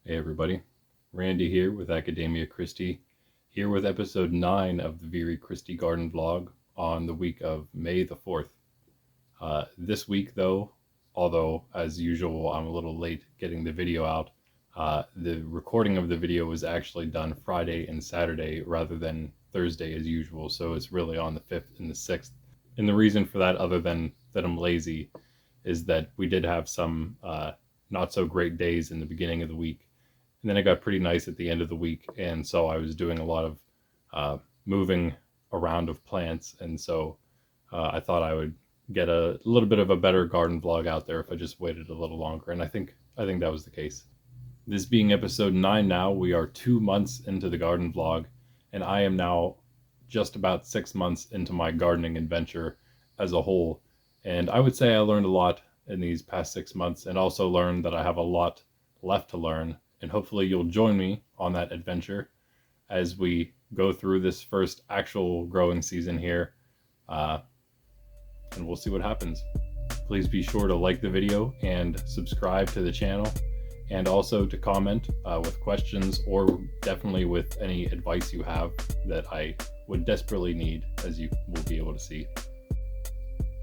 Hey everybody, Randy here with Academia Christi, here with episode 9 of the Viri Christi garden vlog on the week of May the 4th. This week though, although as usual I'm a little late getting the video out, the recording of the video was actually done Friday and Saturday rather than Thursday as usual, so it's really on the 5th and the 6th. And the reason for that, other than that I'm lazy, is that we did have some not so great days in the beginning of the week. And then it got pretty nice at the end of the week, and so I was doing a lot of moving around of plants, and so I thought I would get a little bit of a better garden vlog out there if I just waited a little longer, and I think that was the case. This being episode 9 now, we are 2 months into the garden vlog, and I am now just about 6 months into my gardening adventure as a whole, and I would say I learned a lot in these past 6 months, and also learned that I have a lot left to learn. And hopefully you'll join me on that adventure as we go through this first actual growing season here, and we'll see what happens. Please be sure to like the video and subscribe to the channel, and also to comment with questions or definitely with any advice you have that I would desperately need, as you will be able to see.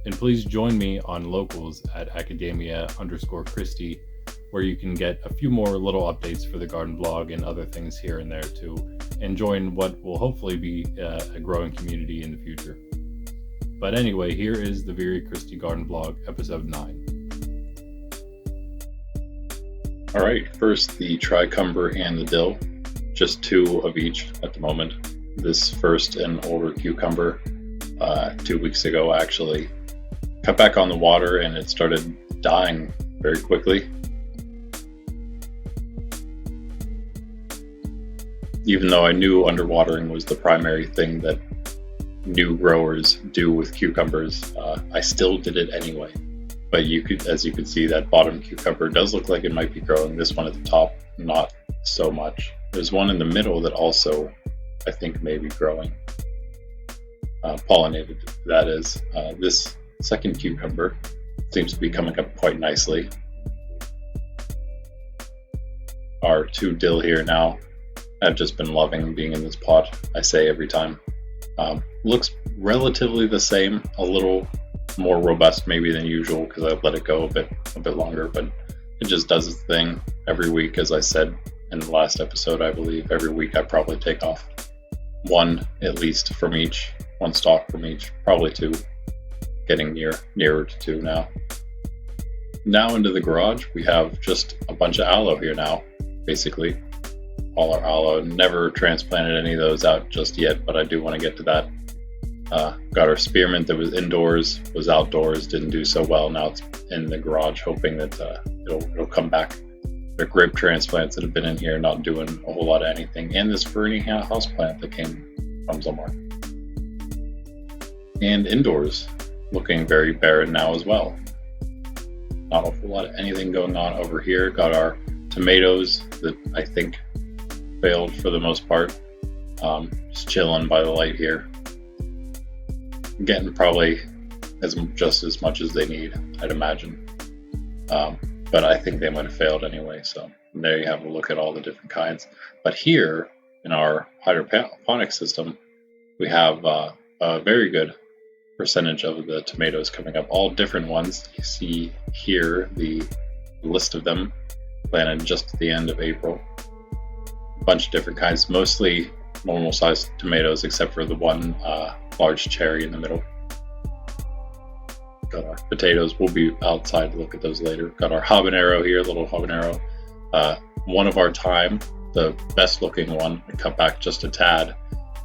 And please join me on locals at Academia_Christi, where you can get a few more little updates for the garden vlog and other things here and there too, and join what will hopefully be a growing community in the future. But anyway, here is the Viri Christi garden vlog, episode 9. Alright, first the tricumber and the dill, just 2 of each at the moment. This first an older cucumber, 2 weeks ago actually. Cut back on the water and it started dying very quickly. Even though I knew underwatering was the primary thing that new growers do with cucumbers, I still did it anyway. But as you can see, that bottom cucumber does look like it might be growing. This one at the top, not so much. There's one in the middle that also, I think, may be growing. Pollinated, that is. This second cucumber seems to be coming up quite nicely. Our 2 dill here now. I've just been loving being in this pot, I say every time. Looks relatively the same, a little more robust maybe than usual because I've let it go a bit longer, but it just does its thing every week. As I said in the last episode, I believe every week I probably take off 1 at least from each, 1 stalk from each, probably 2, getting nearer to 2 now. Now into the garage, we have just a bunch of aloe here now, basically. All our aloe. Never transplanted any of those out just yet, but I do want to get to that. Got our spearmint that was indoors, was outdoors, didn't do so well. Now it's in the garage, hoping that it'll come back. There are grape transplants that have been in here, not doing a whole lot of anything. And this ferny houseplant that came from somewhere. And indoors, looking very barren now as well. Not a whole lot of anything going on over here. Got our tomatoes that I think failed for the most part. Just chilling by the light here. Getting probably just as much as they need, I'd imagine. But I think they might have failed anyway. So there you have a look at all the different kinds. But here in our hydroponic system, we have a very good percentage of the tomatoes coming up. All different ones. You see here the list of them planted just at the end of April. Bunch of different kinds, mostly normal sized tomatoes except for the one large cherry in the middle. Got our potatoes, we'll be outside to look at those later. Got our habanero here, little habanero. One of our time, the best looking one, I cut back just a tad.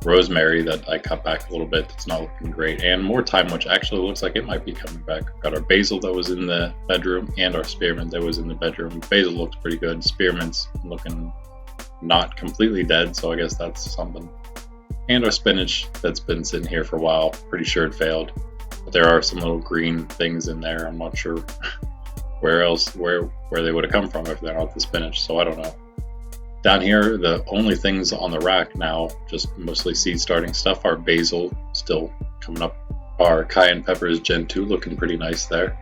Rosemary that I cut back a little bit, it's not looking great. And more thyme, which actually looks like it might be coming back. Got our basil that was in the bedroom and our spearmint that was in the bedroom. Basil looks pretty good. Spearmint's looking not completely dead, so I guess that's something. And our spinach that's been sitting here for a while, pretty sure it failed. But there are some little green things in there. I'm not sure where they would have come from if they're not the spinach, so I don't know. Down here, the only things on the rack now, just mostly seed starting stuff, are basil still coming up. Our cayenne peppers Gen 2 looking pretty nice there.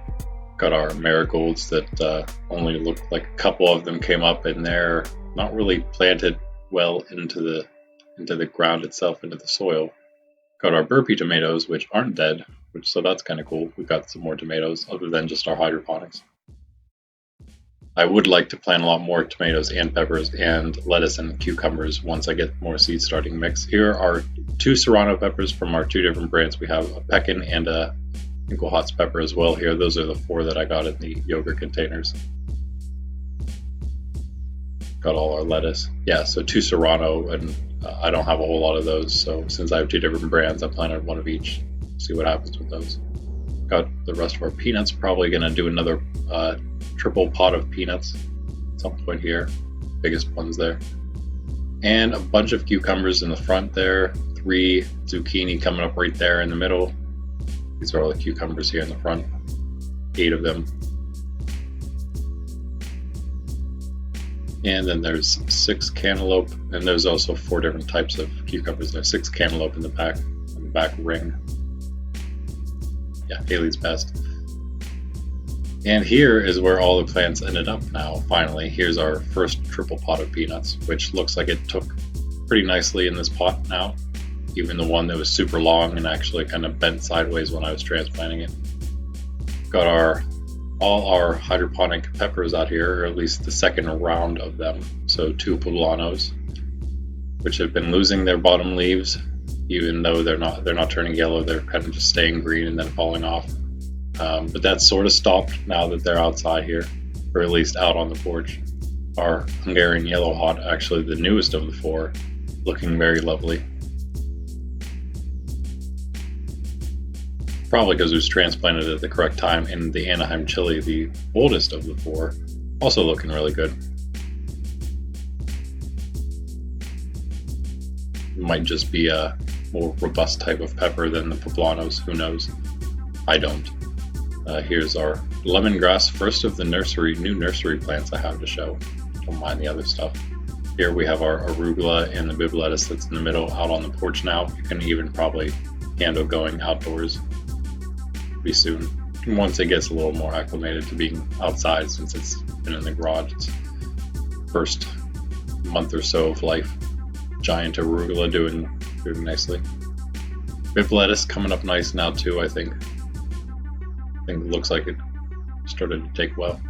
Got our marigolds that only looked like a couple of them came up in there not really planted well into the ground itself, into the soil. Got our burpee tomatoes, which aren't dead, so that's kind of cool. We've got some more tomatoes other than just our hydroponics. I would like to plant a lot more tomatoes and peppers and lettuce and cucumbers once I get more seeds starting to mix. Here are 2 serrano peppers from our 2 different brands. We have a Pekin and a Winklehotz pepper as well here. Those are the 4 that I got in the yogurt containers. Got all our lettuce. Yeah, so 2 serrano, and I don't have a whole lot of those. So since I have 2 different brands, I planted 1 of each. See what happens with those. Got the rest of our peanuts. Probably going to do another triple pot of peanuts at some point here. Biggest ones there. And a bunch of cucumbers in the front there. 3 zucchini coming up right there in the middle. These are all the cucumbers here in the front. 8 of them. And then there's 6 cantaloupe, and there's also 4 different types of cucumbers. There's 6 cantaloupe in the back ring. Yeah, Haley's best. And here is where all the plants ended up now, finally. Here's our first triple pot of peanuts, which looks like it took pretty nicely in this pot now. Even the one that was super long and actually kind of bent sideways when I was transplanting it. Got all our hydroponic peppers out here, or at least the second round of them. So 2 poblanos, which have been losing their bottom leaves, even though they're not turning yellow. They're kind of just staying green and then falling off. But that's sort of stopped now that they're outside here, or at least out on the porch. Our Hungarian yellow hot, actually the newest of the 4, looking very lovely. Probably because it was transplanted at the correct time. In the Anaheim chili, the oldest of the 4, also looking really good. Might just be a more robust type of pepper than the poblanos, who knows? I don't. Here's our lemongrass, first of the new nursery plants I have to show. Don't mind the other stuff. Here we have our arugula and the bib lettuce that's in the middle, out on the porch now. You can even probably handle going outdoors pretty soon, once it gets a little more acclimated to being outside, since it's been in the garage its first month or so of life. Giant arugula doing nicely. Bib lettuce coming up nice now too, I think. It looks like it started to take well.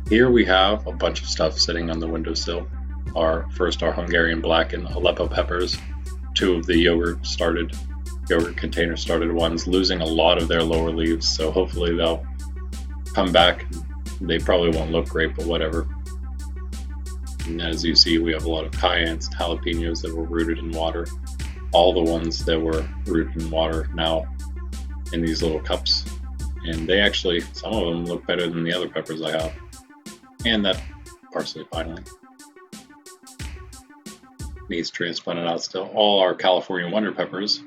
Here we have a bunch of stuff sitting on the windowsill. Our Hungarian black and Aleppo peppers, 2 of the yogurt container started ones, losing a lot of their lower leaves, so hopefully they'll come back. They probably won't look great, but whatever. And as you see, we have a lot of cayennes, jalapenos that were rooted in water. All the ones that were rooted in water now in these little cups, and they actually, some of them look better than the other peppers I have. And that parsley finally needs transplanted out still. All our California Wonder peppers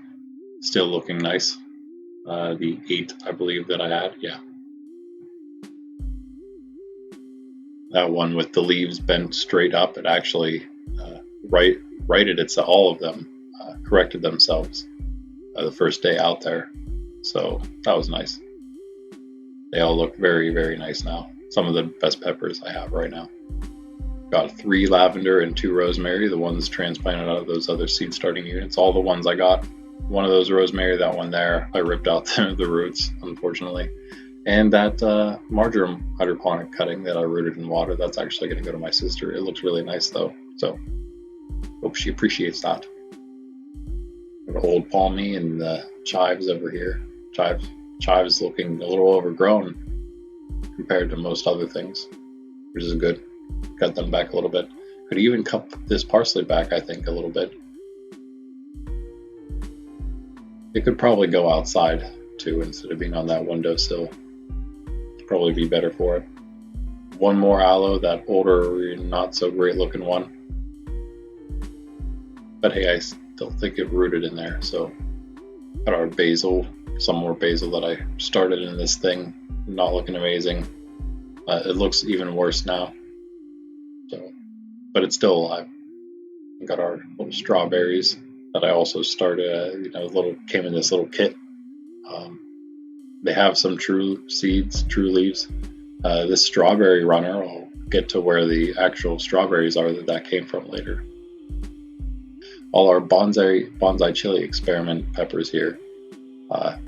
still looking nice. The 8 I believe that I had, yeah. That one with the leaves bent straight up, it actually righted itself. All of them corrected themselves the first day out there. So that was nice. They all look very, very nice now. Some of the best peppers I have right now. Got 3 lavender and 2 rosemary, the ones transplanted out of those other seed starting units. All the ones I got. One of those rosemary, that one there, I ripped out the roots, unfortunately. And that marjoram hydroponic cutting that I rooted in water, that's actually going to go to my sister. It looks really nice though, so hope she appreciates that. Got old palmy and the chives over here. Chives looking a little overgrown compared to most other things, which is good. Cut them back a little bit. Could even cut this parsley back, I think, a little bit. It could probably go outside too instead of being on that windowsill. Probably be better for it. 1 more aloe, that older, not so great looking one. But hey, I still think it rooted in there. So got our basil, some more basil that I started in this thing, not looking amazing. It looks even worse now. So, but it's still alive. We got our little strawberries that I also started. Came in this little kit. They have some true seeds, true leaves. This strawberry runner, get to where the actual strawberries are that came from later. All our bonsai chili experiment peppers here.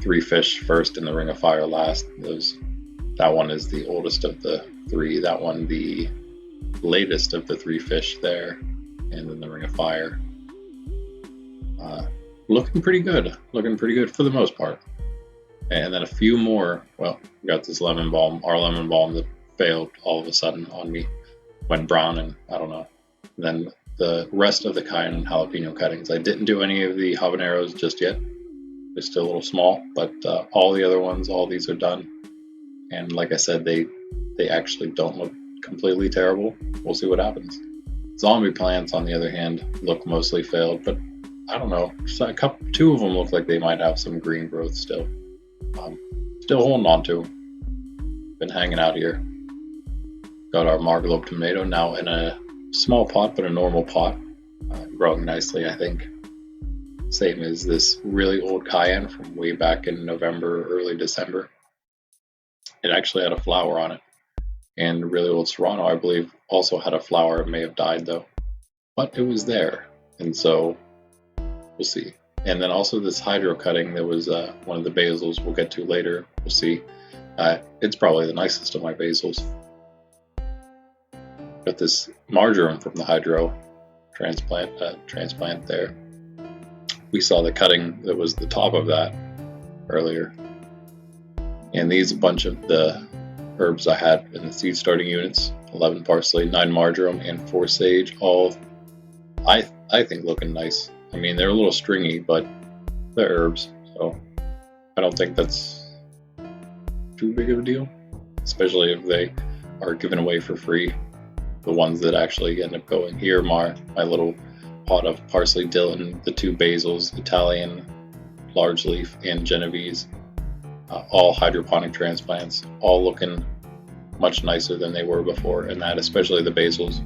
3 fish first and the ring of fire last. That one is the oldest of the 3. That one the latest of the 3 fish there, and then the ring of fire. Looking pretty good for the most part. And then a few more. Well, we got this lemon balm, our lemon balm that failed all of a sudden on me, went brown, and I don't know. And then the rest of the cayenne and jalapeno cuttings. I didn't do any of the habaneros just yet. They're still a little small, but all the other ones, all these are done. And like I said, they actually don't look completely terrible. We'll see what happens. Zombie plants, on the other hand, look mostly failed, but I don't know. Two of them look like they might have some green growth still. Still holding on to. Been hanging out here. Got our Margalope tomato now in a small pot, but a normal pot. Growing nicely, I think. Same as this really old cayenne from way back in November, early December. It actually had a flower on it. And really old serrano, I believe, also had a flower. It may have died though. But it was there. And so we'll see. And then also this hydro cutting that was one of the basils we'll get to later. We'll see. It's probably the nicest of my basils. Got this marjoram from the hydro transplant there. We saw the cutting that was the top of that earlier. And these, a bunch of the herbs I had in the seed starting units. 11 parsley, 9 marjoram, and 4 sage. All, I think, looking nice. I mean, they're a little stringy, but they're herbs, so I don't think that's too big of a deal, especially if they are given away for free. The ones that actually end up going here, my little pot of parsley, Dillon, the 2 basils, Italian, large leaf, and Genovese, all hydroponic transplants, all looking much nicer than they were before, and that especially the basils.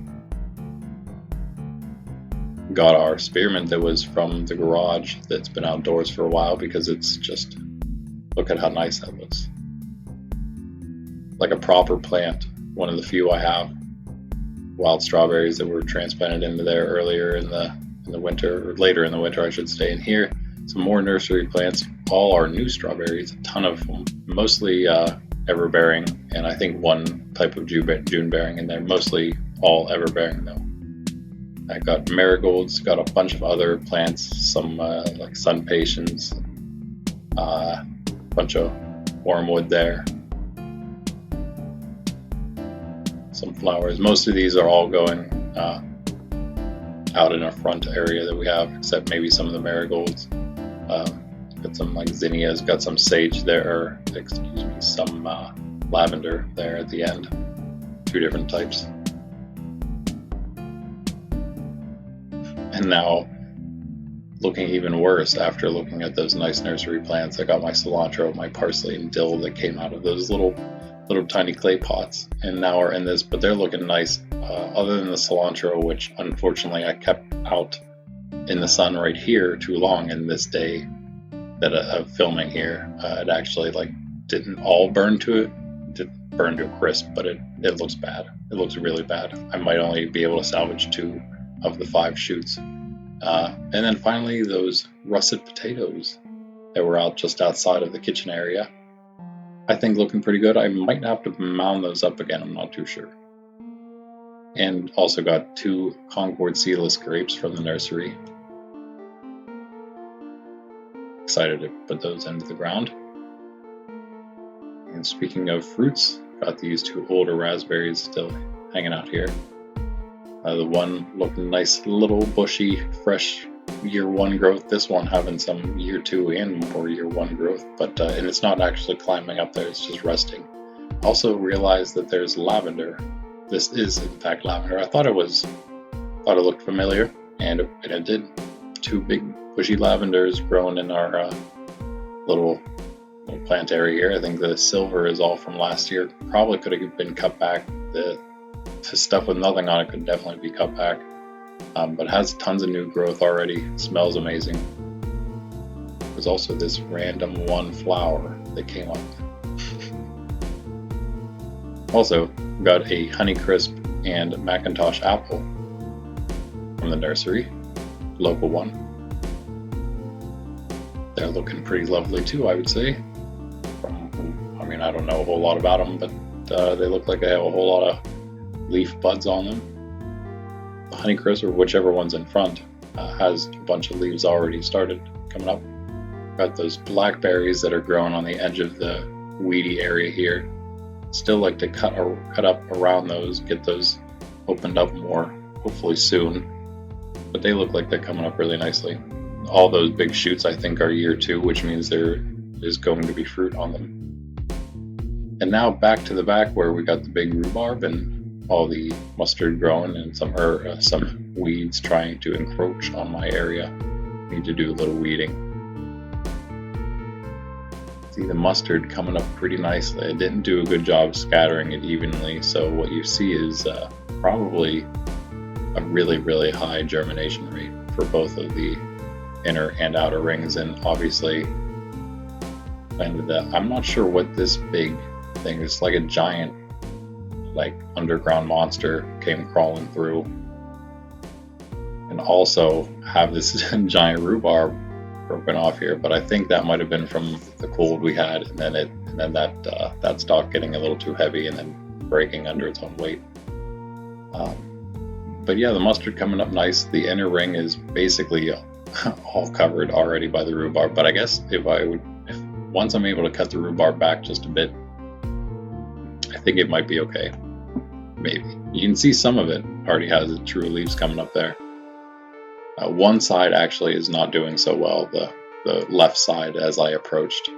Got our spearmint that was from the garage that's been outdoors for a while because it's just, look at how nice that looks. Like a proper plant, one of the few I have. Wild strawberries that were transplanted into there earlier in the winter, or later in the winter I should say. And here, some more nursery plants, all our new strawberries, a ton of them, mostly ever-bearing, and I think one type of June-bearing, and they're mostly all ever-bearing though. I got marigolds, got a bunch of other plants, some like sun patience, bunch of wormwood there, some flowers. Most of these are all going out in a front area that we have, except maybe some of the marigolds. Got some like zinnias, got some sage there, some lavender there at the end. 2 different types. And now, looking even worse after looking at those nice nursery plants, I got my cilantro, my parsley, and dill that came out of those little tiny clay pots, and now are in this, but they're looking nice. Other than the cilantro, which unfortunately I kept out in the sun right here too long in this day that of filming here. It actually didn't all burn to it. It didn't burn to a crisp, but it looks bad. It looks really bad. I might only be able to salvage 2 of the 5 shoots. And then finally those russet potatoes that were out just outside of the kitchen area. I think looking pretty good. I might have to mound those up again, I'm not too sure. And also got 2 Concord seedless grapes from the nursery. Excited to put those into the ground. And speaking of fruits, got these 2 older raspberries still hanging out here. The one looking nice, little bushy, fresh year 1 growth. This one having some year 2 and more year 1 growth, but and it's not actually climbing up there, it's just resting. Also realized that there's lavender. This is in fact lavender. I thought it looked familiar, and it did. 2 big bushy lavenders growing in our little plant area here. I think the silver is all from last year. Probably could have been cut back. The stuff with nothing on it could definitely be cut back. But it has tons of new growth already. It smells amazing. There's also this random 1 flower that came up. Also, got a Honeycrisp and Macintosh apple from the nursery, local one. They're looking pretty lovely too, I would say. I mean, I don't know a whole lot about them, but they look like they have a whole lot of leaf buds on them. The Honeycrisp, or whichever one's in front, has a bunch of leaves already started coming up. Got those blackberries that are growing on the edge of the weedy area here. Still like to cut up around those, get those opened up more, hopefully soon. But they look like they're coming up really nicely. All those big shoots I think are year 2, which means there is going to be fruit on them. And now back to the back where we got the big rhubarb and all the mustard growing and some weeds trying to encroach on my area. Need to do a little weeding. See the mustard coming up pretty nicely. I didn't do a good job scattering it evenly, so what you see is probably a really, really high germination rate for both of the inner and outer rings, and obviously planted that. I'm not sure what this big thing is. Like a giant, like underground monster came crawling through, and also have this giant rhubarb broken off here. But I think that might have been from the cold we had, and then that stalk getting a little too heavy and then breaking under its own weight. But yeah, the mustard coming up nice. The inner ring is basically all covered already by the rhubarb, but I guess if once I'm able to cut the rhubarb back just a bit, I think it might be okay. Maybe. You can see some of it already has the true leaves coming up there. One side actually is not doing so well, the left side as I approached.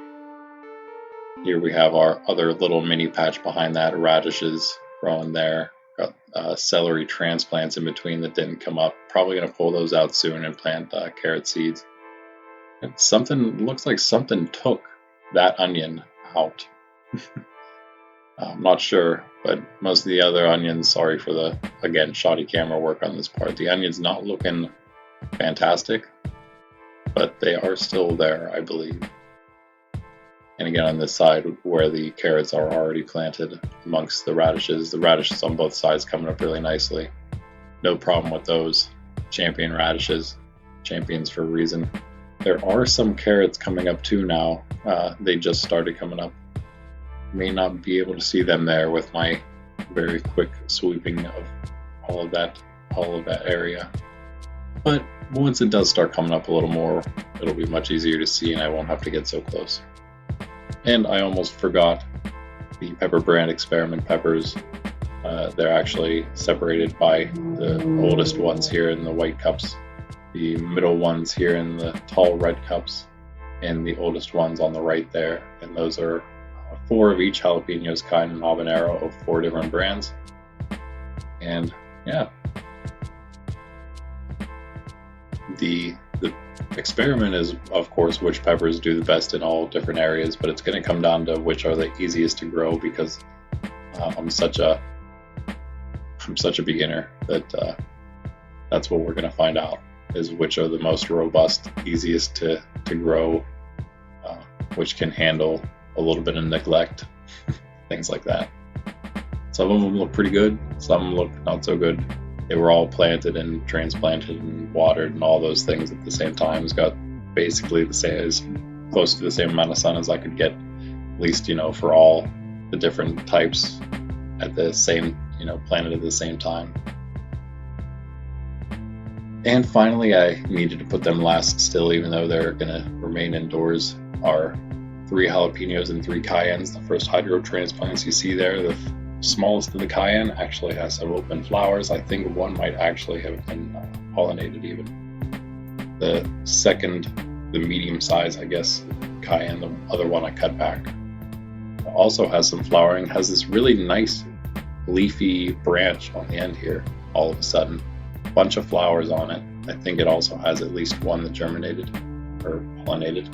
Here we have our other little mini patch behind that, radishes growing there. Got celery transplants in between that didn't come up. Probably going to pull those out soon and plant carrot seeds. Looks like something took that onion out. I'm not sure, but most of the other onions, sorry for the, again, shoddy camera work on this part. The onion's not looking fantastic, but they are still there, I believe. And again, on this side where the carrots are already planted amongst the radishes on both sides coming up really nicely. No problem with those champion radishes, champions for a reason. There are some carrots coming up too now. They just started coming up. May not be able to see them there with my very quick sweeping of all of that area. But once it does start coming up a little more, it'll be much easier to see and I won't have to get so close. And I almost forgot the pepper brand experiment peppers. They're actually separated by the oldest ones here in the white cups, the middle ones here in the tall red cups, and the oldest ones on the right there. And those are 4 of each jalapenos, cayenne, and habanero of 4 different brands. And yeah, the experiment is, of course, which peppers do the best in all different areas, but it's going to come down to which are the easiest to grow, because I'm such a beginner that that's what we're going to find out, is which are the most robust, easiest to grow, which can handle a little bit of neglect, things like that. Some of them look pretty good, some look not so good. They were all planted and transplanted and watered and all those things at the same time. It's got basically the same, as close to the same amount of sun as I could get, at least, for all the different types at the same, planted at the same time. And finally, I needed to put them last still, even though they're going to remain indoors, are 3 jalapenos and 3 cayennes. The first hydro transplants you see there, the smallest of the cayenne actually has some open flowers. I think one might actually have been pollinated even. The second, the medium size, I guess, cayenne, the other one I cut back, also has some flowering, has this really nice leafy branch on the end here all of a sudden. A bunch of flowers on it. I think it also has at least one that germinated or pollinated.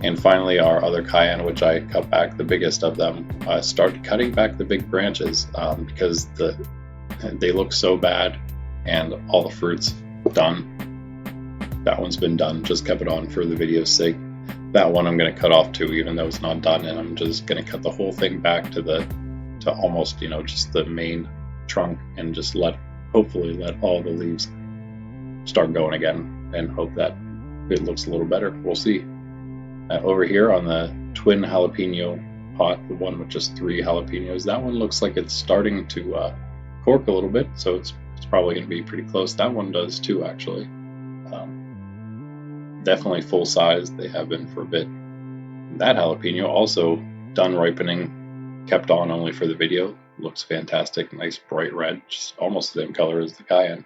And finally, our other cayenne, which I cut back, the biggest of them, started cutting back the big branches because they look so bad, and all the fruit's done. That one's been done, just kept it on for the video's sake. That one I'm going to cut off too, even though it's not done, and I'm just going to cut the whole thing back to almost, just the main trunk and just hopefully let all the leaves start going again, and hope that it looks a little better. We'll see. Over here on the twin jalapeno pot, the one with just 3 jalapenos, that one looks like it's starting to cork a little bit, so it's probably going to be pretty close. That one does too, actually. Definitely full size. They have been for a bit. That jalapeno also done ripening, kept on only for the video. Looks fantastic, nice bright red, just almost the same color as the cayenne.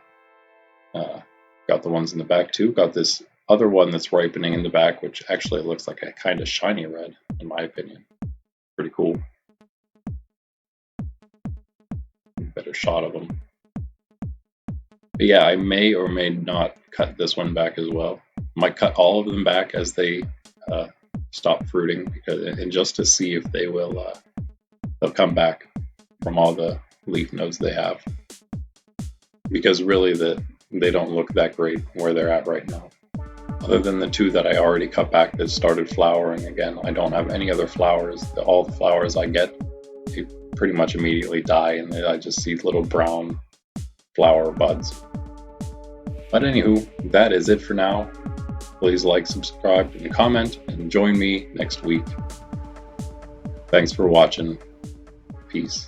Got the ones in the back too. Got this other one that's ripening in the back, which actually looks like a kind of shiny red, in my opinion. Pretty cool. Better shot of them. But yeah, I may or may not cut this one back as well. Might cut all of them back as they stop fruiting, and just to see if they will they'll come back from all the leaf nodes they have, because really they don't look that great where they're at right now. Other than the 2 that I already cut back that started flowering again, I don't have any other flowers. All the flowers I get, they pretty much immediately die, and I just see little brown flower buds. But anywho, that is it for now. Please like, subscribe, and comment, and join me next week. Thanks for watching. Peace.